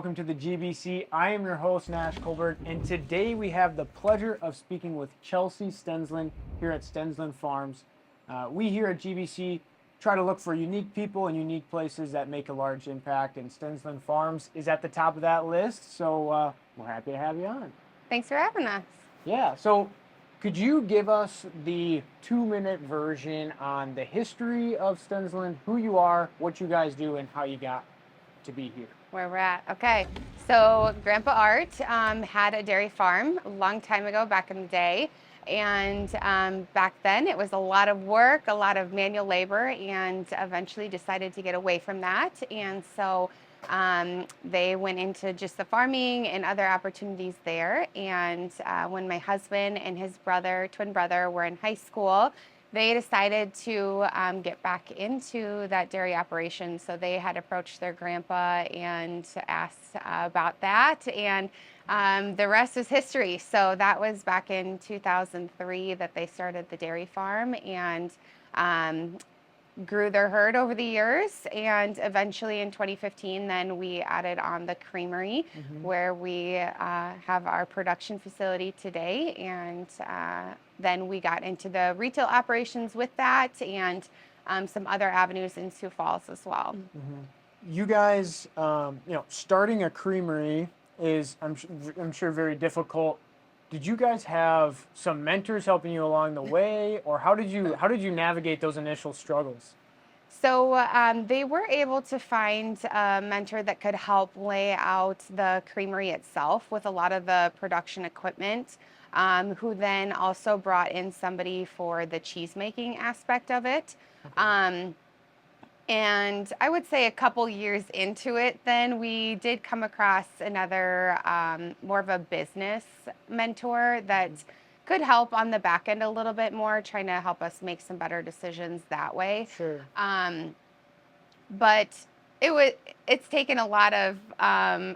welcome to the GBC. I am your host, Nash Colbert, and today we have the pleasure of speaking with Chelsea Stensland here at Stensland Farms. We here at GBC try to look for unique people and unique places that make a large impact, and Stensland Farms is at the top of that list, so we're happy to have you on. Thanks for having us. Yeah, so could you give us the 2-minute version on the history of Stensland, who you are, what you guys do, and how you got to be here? Where we're at. Okay, so Grandpa Art had a dairy farm a long time ago, back in the day. And back then it was a lot of work, a lot of manual labor, and eventually decided to get away from that. And so they went into just the farming and other opportunities there. And when my husband and his twin brother were in high school, they decided to get back into that dairy operation. So they had approached their grandpa and asked about that. And the rest is history. So that was back in 2003 that they started the dairy farm and grew their herd over the years. And eventually in 2015, then we added on the creamery, where we have our production facility today. And then we got into the retail operations with that and some other avenues in Sioux Falls as well. You guys, starting a creamery is, I'm sure, very difficult. Did you guys have some mentors helping you along the way, or how did you navigate those initial struggles? So they were able to find a mentor that could help lay out the creamery itself with a lot of the production equipment, who then also brought in somebody for the cheese making aspect of it. And I would say a couple years into it, then we did come across another more of a business mentor that could help on the back end a little bit more, trying to help us make some better decisions that way. Sure. But it's taken a lot of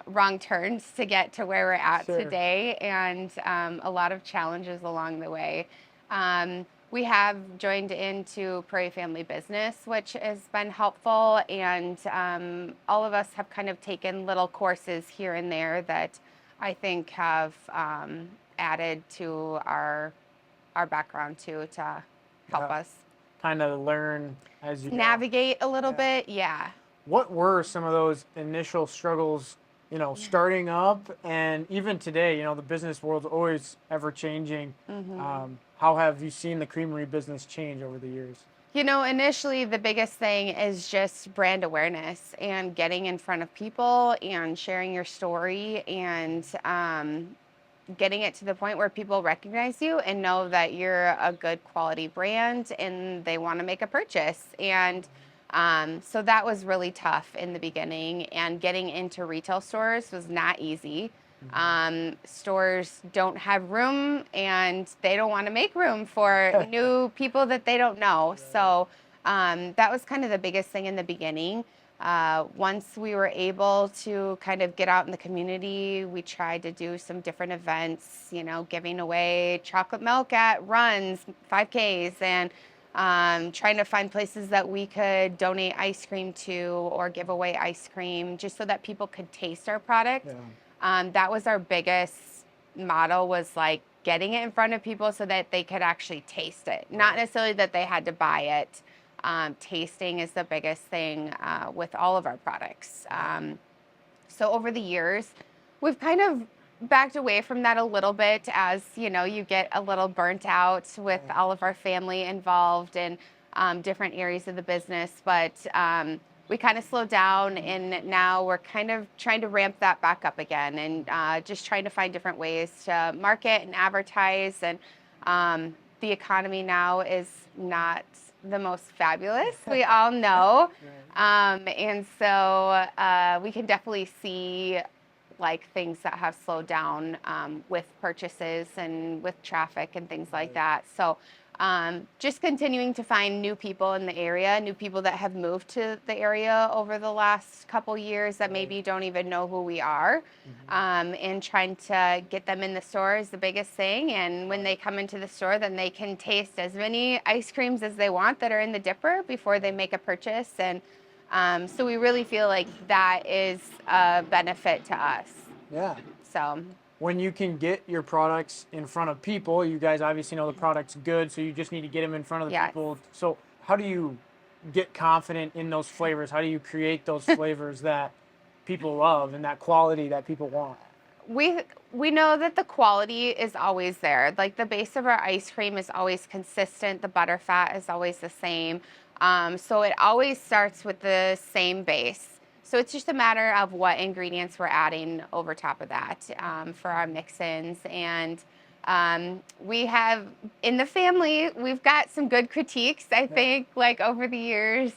wrong turns to get to where we're at today, and a lot of challenges along the way. We have joined into Prairie Family Business, which has been helpful, and all of us have kind of taken little courses here and there that I think have added to our background too, to help us kind of learn as you navigate a little bit. Yeah. What were some of those initial struggles, starting up, and even today, the business world's always ever changing. How have you seen the creamery business change over the years? Initially the biggest thing is just brand awareness and getting in front of people and sharing your story and getting it to the point where people recognize you and know that you're a good quality brand and they want to make a purchase. And so that was really tough in the beginning, and getting into retail stores was not easy. Stores don't have room, and they don't want to make room for new people that they don't know. So that was kind of the biggest thing in the beginning. Once we were able to kind of get out in the community, we tried to do some different events, giving away chocolate milk at runs, 5Ks, and trying to find places that we could donate ice cream to or give away ice cream just so that people could taste our product. That was our biggest motto, was like getting it in front of people so that they could actually taste it. Not necessarily that they had to buy it. Tasting is the biggest thing with all of our products. So over the years, we've kind of backed away from that a little bit as, you get a little burnt out with all of our family involved in different areas of the business. But we kind of slowed down, and now we're kind of trying to ramp that back up again, and just trying to find different ways to market and advertise. And the economy now is not the most fabulous, we all know. And so we can definitely see like things that have slowed down with purchases and with traffic and things like that. So just continuing to find new people in the area, new people that have moved to the area over the last couple years that maybe don't even know who we are, and trying to get them in the store is the biggest thing. And when they come into the store, then they can taste as many ice creams as they want that are in the dipper before they make a purchase. And So we really feel like that is a benefit to us. Yeah. So When you can get your products in front of people, you guys obviously know the product's good, so you just need to get them in front of the yes. people. So how do you get confident in those flavors? How do you create those flavors that people love and that quality that people want? We know that the quality is always there. Like the base of our ice cream is always consistent. The butter fat is always the same. So it always starts with the same base. So it's just a matter of what ingredients we're adding over top of that for our mix-ins. And we have in the family, we've got some good critiques. I think like over the years,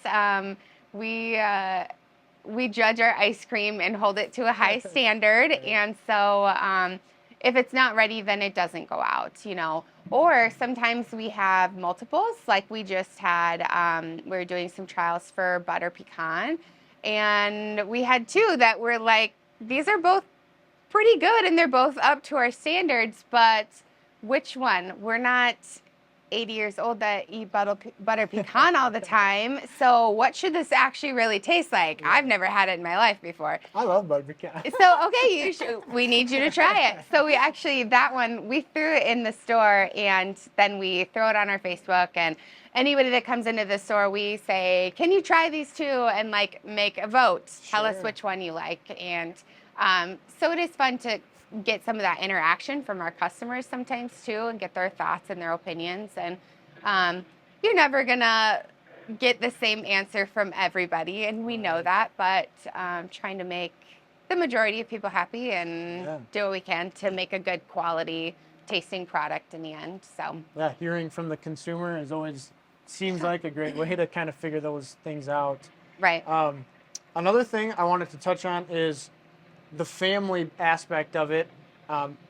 we. We judge our ice cream and hold it to a high standard. And so if it's not ready, then it doesn't go out, you know. Or sometimes we have multiples, like we just had, we were doing some trials for butter pecan. And we had two that were like, these are both pretty good and they're both up to our standards, but which one? We're not 80 years old that eat butter pecan all the time. So what should this actually really taste like? I've never had it in my life before. I love butter pecan. So, okay, we need you to try it. So we actually, that one, we threw it in the store and then we throw it on our Facebook, and anybody that comes into the store, we say, can you try these two? And like make a vote. Tell us which one you like. And so it is fun to get some of that interaction from our customers sometimes too, and get their thoughts and their opinions. And you're never gonna get the same answer from everybody, and we know that, but trying to make the majority of people happy and do what we can to make a good quality tasting product in the end. So yeah, hearing from the consumer is always seems like a great way to kind of figure those things out. right. Another thing I wanted to touch on is the family aspect of it.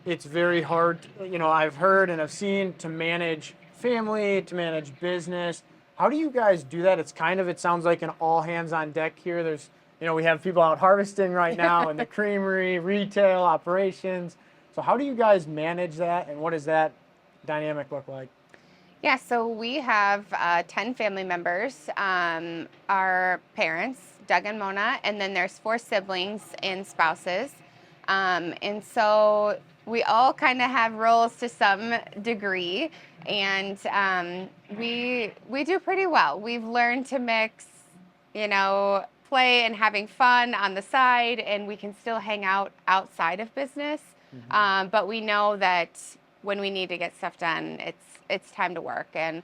It's very hard, you know, I've heard and I've seen, to manage family, to manage business. How do you guys do that? It's kind of, it sounds like an all hands on deck here. There's, you know, we have people out harvesting right now in the creamery, retail, operations. So how do you guys manage that, and what does that dynamic look like? Yeah, so we have 10 family members, our parents, Doug and Mona, and then there's 4 siblings and spouses. And so we all kind of have roles to some degree, and we do pretty well. We've learned to mix, you know, play and having fun on the side, and we can still hang out outside of business. But we know that when we need to get stuff done, it's time to work, and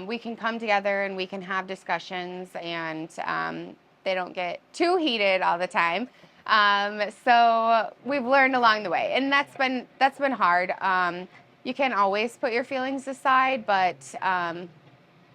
we can come together and we can have discussions, and they don't get too heated all the time. So we've learned along the way, and that's been hard. You can't always put your feelings aside, but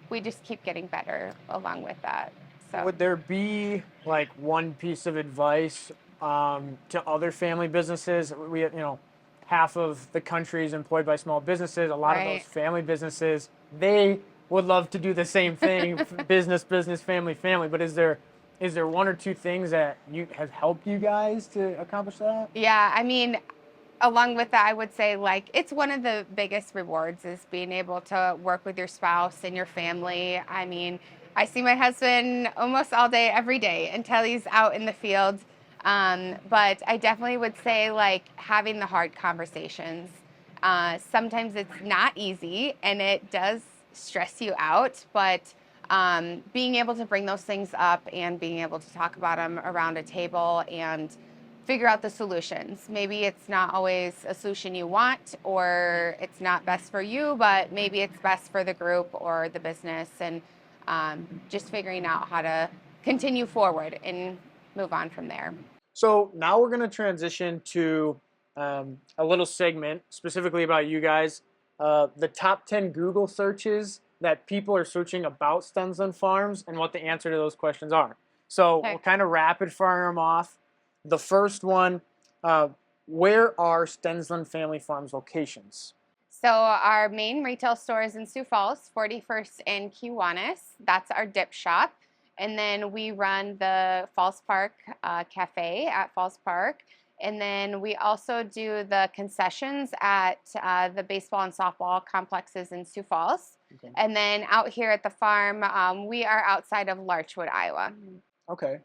we just keep getting better along with that. So Would there be like one piece of advice to other family businesses? We, you know, half of the country is employed by small businesses. A lot of those family businesses, they would love to do the same thing, business, family. But is there one or two things that has helped you guys to accomplish that? yeah, I mean, along with that, I would say like it's one of the biggest rewards is being able to work with your spouse and your family. I mean, I see my husband almost all day, every day until he's out in the field. But I definitely would say like having the hard conversations. Sometimes it's not easy and it does stress you out, but being able to bring those things up and being able to talk about them around a table and figure out the solutions. Maybe it's not always a solution you want, or it's not best for you, but maybe it's best for the group or the business, and just figuring out how to continue forward and move on from there. So now we're going to transition to a little segment specifically about you guys. The top 10 Google searches that people are searching about Stensland Farms and what the answer to those questions are. So we'll kind of rapid fire them off. The first one, where are Stensland Family Farms locations? So our main retail store is in Sioux Falls, 41st and Kiwanis. That's our dip shop. And then we run the Falls Park Cafe at Falls Park. And then we also do the concessions at the baseball and softball complexes in Sioux Falls. Okay. And then out here at the farm, we are outside of Larchwood, Iowa. Okay.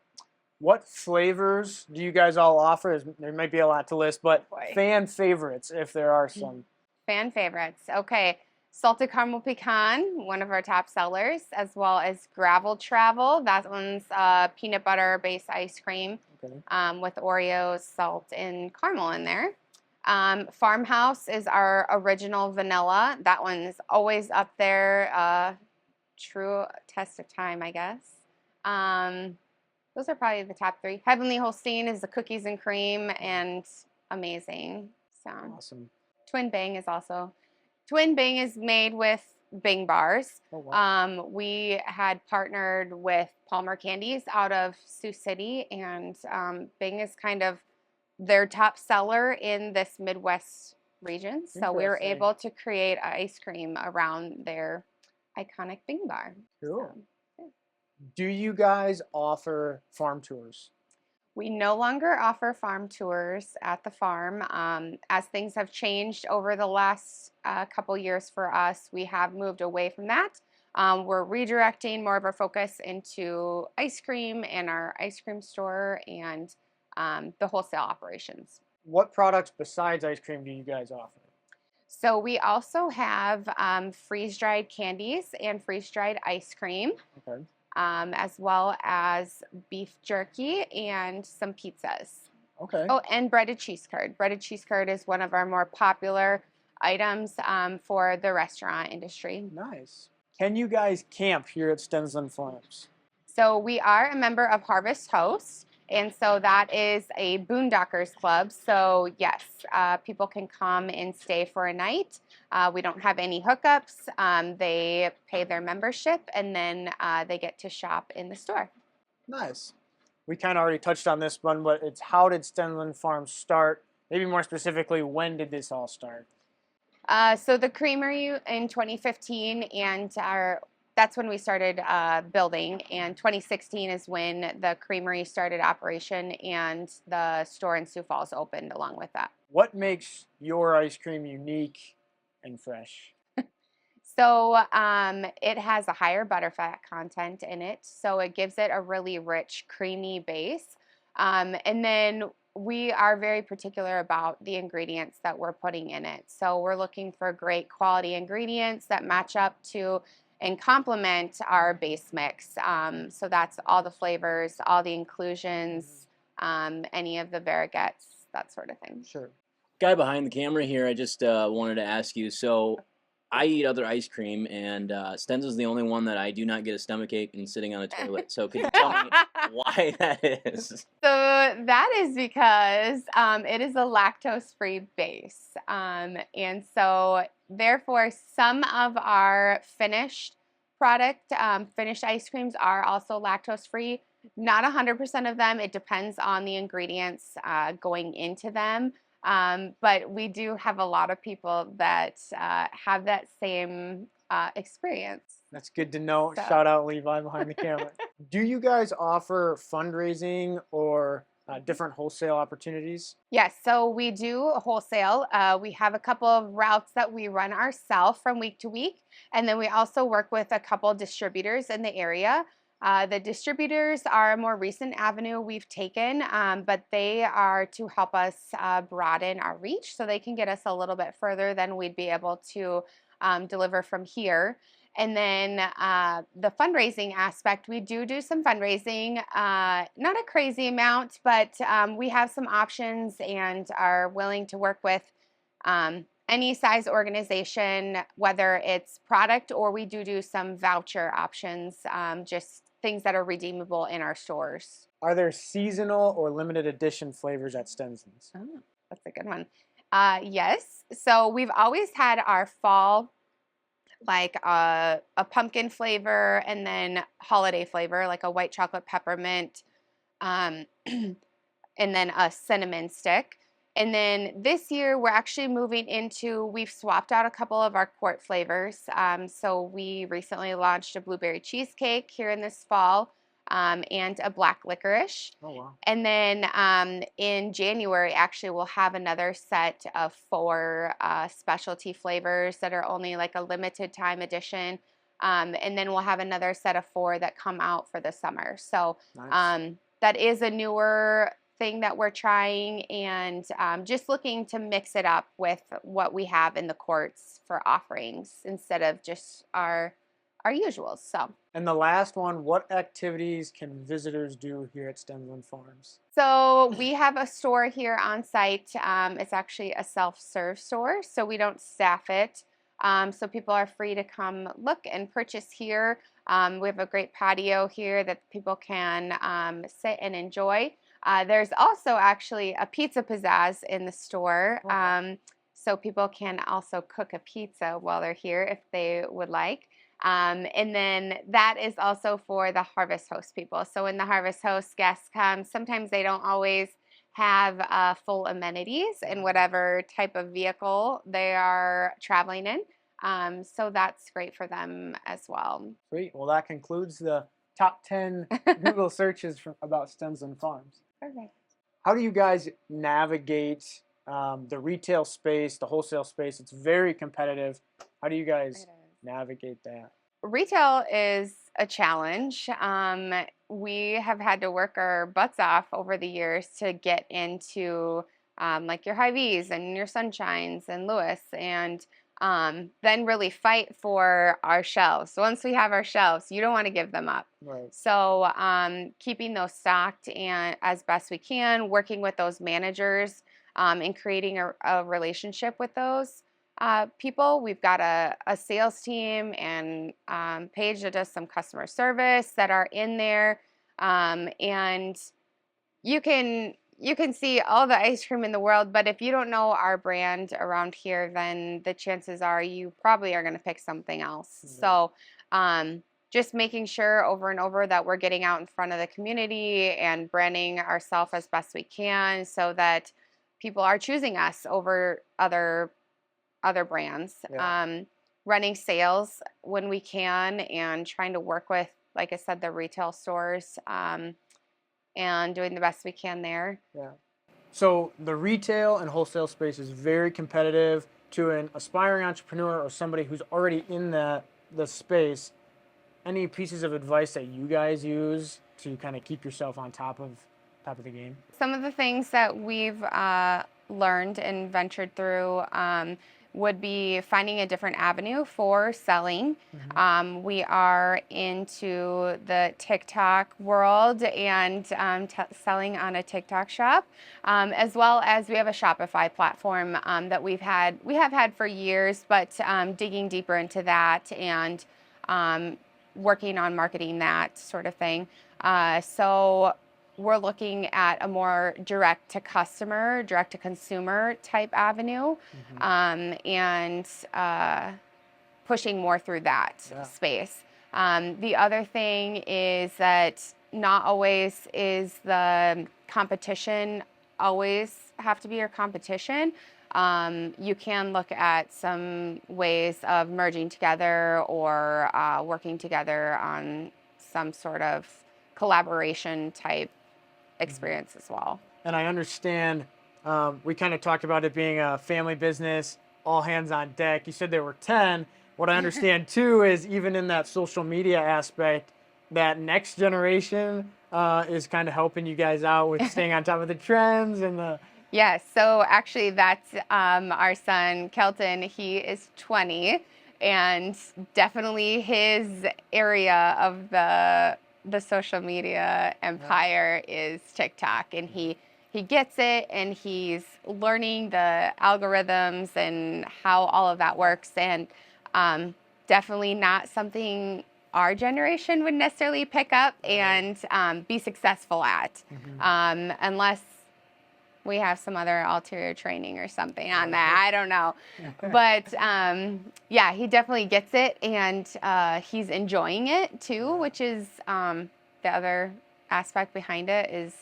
What flavors do you guys all offer? There might be a lot to list, but Boy. fan favorites, if there are some. Fan favorites. Okay. Salted caramel pecan, one of our top sellers, as well as gravel travel. That one's peanut butter based ice cream Okay. with Oreos, salt, and caramel in there. Farmhouse is our original vanilla. That one's always up there. True test of time, I guess. Those are probably the top three. Heavenly Holstein is the cookies and cream and amazing. So Awesome. Twin Bang is also. Twin Bang is made with Bing bars. Oh, wow. We had partnered with Palmer Candies out of Sioux City, and Bing is kind of their top seller in this Midwest region. So we were Interesting. able to create ice cream around their iconic Bing bar. Cool. So, Do you guys offer farm tours? we no longer offer farm tours at the farm. As things have changed over the last couple years for us, we have moved away from that. We're redirecting more of our focus into ice cream and our ice cream store and the wholesale operations. What products besides ice cream do you guys offer? So we also have freeze-dried candies and freeze-dried ice cream. Okay. As well as beef jerky and some pizzas. Okay. Oh, and breaded cheese curd. Breaded cheese curd is one of our more popular items for the restaurant industry. Nice. Can you guys camp here at Stensland Farms? So we are a member of Harvest Host, and so that is a Boondockers Club. So yes, people can come and stay for a night. We don't have any hookups. They pay their membership, and then they get to shop in the store. Nice. We kind of already touched on this one, but it's how did Stensland Farms start? Maybe more specifically, when did this all start? So the creamery in 2015, and that's when we started building. And 2016 is when the creamery started operation, and the store in Sioux Falls opened along with that. What makes your ice cream unique and fresh? So it has a higher butterfat content in it, so it gives it a really rich, creamy base. And then we are very particular about the ingredients that we're putting in it. So we're looking for great quality ingredients that match up to and complement our base mix. So that's all the flavors, all the inclusions, any of the variegates, that sort of thing. Sure. Guy behind the camera here, I just wanted to ask you. So, I eat other ice cream, and Stens is the only one that I do not get a stomachache and sitting on a toilet. So, could you tell me why that is? So that is because it is a lactose-free base. And so therefore some of our finished finished ice creams are also lactose-free. Not 100% of them. It depends on the ingredients going into them. But we do have a lot of people that have that same experience. That's good to know. So. Shout out Levi behind the camera. Do you guys offer fundraising or different wholesale opportunities? Yes, so we do wholesale. We have a couple of routes that we run ourselves from week to week, and then we also work with a couple distributors in the area. The distributors are a more recent avenue we've taken, but they are to help us broaden our reach so they can get us a little bit further than we'd be able to deliver from here. And then the fundraising aspect, we do some fundraising, not a crazy amount, but we have some options and are willing to work with any size organization, whether it's product or we do some voucher options, just things that are redeemable in our stores. Are there seasonal or limited edition flavors at Stensland's? Oh, that's a good one. Yes. So we've always had our fall, like a pumpkin flavor and then holiday flavor, like a white chocolate peppermint, and then a cinnamon stick. And then this year we're actually moving into, we've swapped out a couple of our quart flavors. So we recently launched a blueberry cheesecake here in this fall, and a black licorice. Oh, wow. And then in January, actually, we'll have another set of 4 specialty flavors that are only like a limited time edition. And then we'll have another set of 4 that come out for the summer. So Nice. that is a newer thing that we're trying, and just looking to mix it up with what we have in the courts for offerings instead of just our usuals. So. And the last one, what activities can visitors do here at Stensland Farms? So we have a store here on site. It's actually a self-serve store, so we don't staff it. So people are free to come look and purchase here. We have a great patio here that people can sit and enjoy. There's also actually a pizza pizzazz in the store. So people can also cook a pizza while they're here if they would like. And then that is also for the Harvest Host people. So when the Harvest Host guests come, sometimes they don't always have full amenities in whatever type of vehicle they are traveling in. So that's great for them as well. Sweet. Well, that concludes the top 10 Google searches about Stensland Farms. Perfect. How do you guys navigate the retail space, the wholesale space? It's very competitive. How do you guys navigate that? Retail is a challenge. We have had to work our butts off over the years to get into like your Hy-Vees and your Sunshines and Lewis, and then really fight for our shelves. So once we have our shelves, you don't want to give them up. Right. So keeping those stocked and as best we can, working with those managers and creating a relationship with those people. We've got a sales team and Paige that does some customer service that are in there, and you can see all the ice cream in the world, but if you don't know our brand around here, then the chances are you probably are going to pick something else. Mm-hmm. So just making sure over and over that we're getting out in front of the community and branding ourselves as best we can so that people are choosing us over other brands. Yeah. Running sales when we can and trying to work with, like I said, the retail stores and doing the best we can there. Yeah. So the retail and wholesale space is very competitive. To an aspiring entrepreneur or somebody who's already in the space, any pieces of advice that you guys use to kind of keep yourself on top of the game? Some of the things that we've learned and ventured through would be finding a different avenue for selling. Mm-hmm. We are into the TikTok world and selling on a TikTok shop, as well as we have a Shopify platform that we have had for years, but digging deeper into that and working on marketing that sort of thing. So we're looking at a more direct to consumer type avenue, mm-hmm. And pushing more through that space. The other thing is that not always is the competition always have to be your competition. You can look at some ways of merging together or working together on some sort of collaboration type experience as well. And I understand we kind of talked about it being a family business, all hands on deck. You said there were 10. What I understand too is even in that social media aspect, that next generation is kind of helping you guys out with staying on top of the trends and the... Yes, so actually that's our son, Kelton. He is 20, and definitely his area of the social media empire is TikTok, and he gets it, and he's learning the algorithms and how all of that works, and definitely not something our generation would necessarily pick up and be successful at, mm-hmm. Unless we have some other ulterior training or something on that. I don't know. But yeah, he definitely gets it, and he's enjoying it too, which is the other aspect behind it is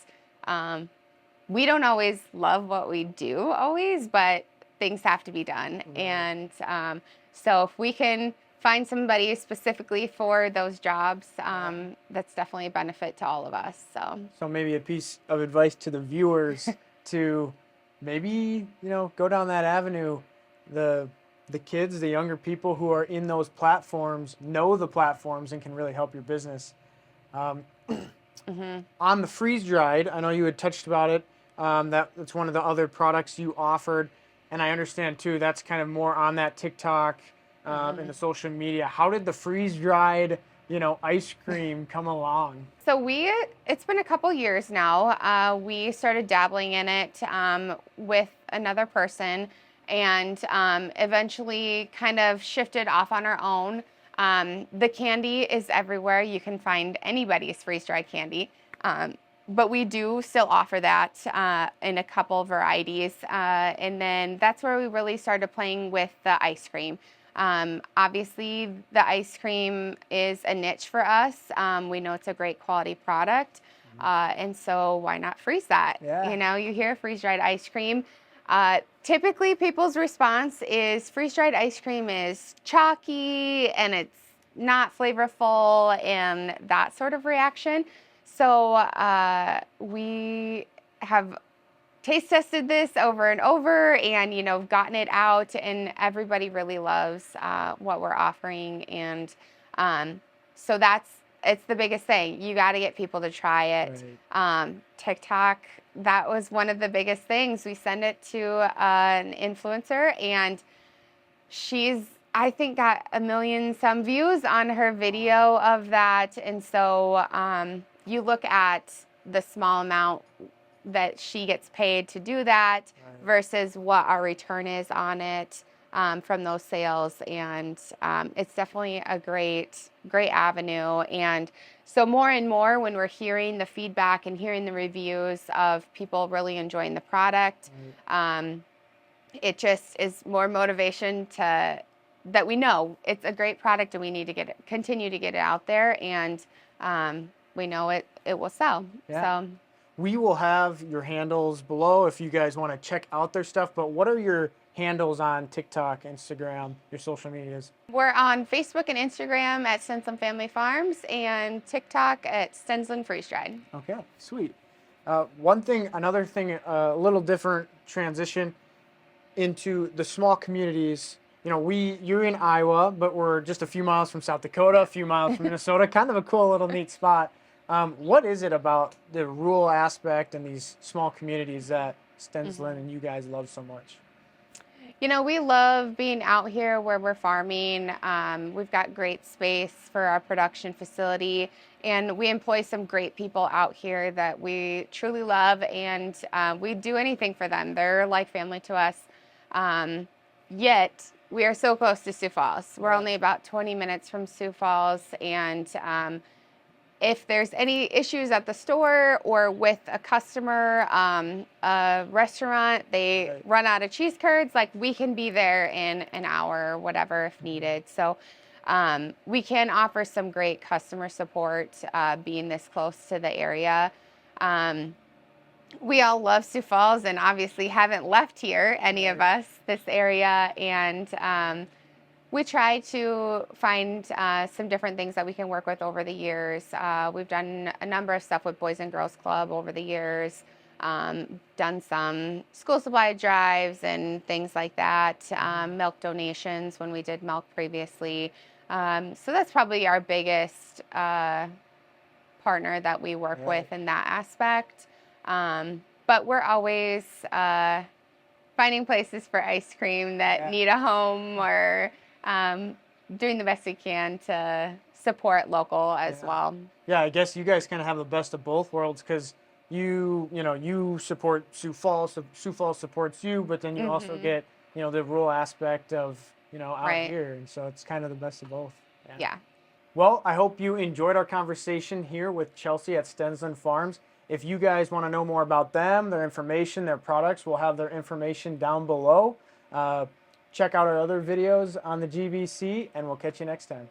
we don't always love what we do always, but things have to be done. Mm-hmm. And so if we can find somebody specifically for those jobs, that's definitely a benefit to all of us. So maybe a piece of advice to the viewers to maybe, go down that avenue. The the kids, the younger people who are in those platforms know the platforms and can really help your business. On the freeze dried, I know you had touched about it. That's one of the other products you offered, and I understand too. That's kind of more on that TikTok and the social media. How did the freeze dried, ice cream come along? So it's been a couple years now. We started dabbling in it with another person, and eventually kind of shifted off on our own. The candy is everywhere. You can find anybody's freeze-dried candy. But we do still offer that in a couple varieties. And then that's where we really started playing with the ice cream. Obviously, the ice cream is a niche for us. We know it's a great quality product. And so why not freeze that? Yeah. You hear freeze-dried ice cream. Typically, people's response is freeze-dried ice cream is chalky and it's not flavorful and that sort of reaction. So we have taste tested this over and over and, gotten it out, and everybody really loves what we're offering. And so it's the biggest thing. You got to get people to try it. Right. TikTok, that was one of the biggest things. We send it to an influencer, and she's, I think, got 1 million some views on her video of that. And so you look at the small amount that she gets paid to do that, right, versus what our return is on it from those sales. And it's definitely a great avenue. And so more and more, when we're hearing the feedback and hearing the reviews of people really enjoying the product, right, it just is more motivation that we know it's a great product and we need to continue to get it out there. And we know it will sell. Yeah. So we will have your handles below if you guys want to check out their stuff. But what are your handles on TikTok, Instagram, your social medias? We're on Facebook and Instagram at Stensland Family Farms, and TikTok at Stensland Freeze Dried. Okay, sweet. Another thing, a little different transition into the small communities. You're in Iowa, but we're just a few miles from South Dakota, a few miles from Minnesota. Kind of a cool little neat spot. What is it about the rural aspect and these small communities that Stensland and you guys love so much? We love being out here where we're farming. We've got great space for our production facility, and we employ some great people out here that we truly love, and we do anything for them. They're like family to us. Yet we are so close to Sioux Falls. We're only about 20 minutes from Sioux Falls, and if there's any issues at the store or with a customer, a restaurant, they run out of cheese curds, we can be there in an hour or whatever if needed. So we can offer some great customer support being this close to the area. We all love Sioux Falls and obviously haven't left here, any of us, this area. And we try to find some different things that we can work with over the years. We've done a number of stuff with Boys and Girls Club over the years, done some school supply drives and things like that, milk donations when we did milk previously. So that's probably our biggest partner that we work with in that aspect. But we're always finding places for ice cream that need a home, or doing the best we can to support local as well. Yeah, I guess you guys kind of have the best of both worlds, because you support Sioux Falls, so Sioux Falls supports you, but then you also get the rural aspect of out here, and so it's kind of the best of both. Yeah. Well, I hope you enjoyed our conversation here with Chelsea at Stensland Farms. If you guys want to know more about them, their information, their products, we'll have their information down below. Check out our other videos on the GBC, and we'll catch you next time.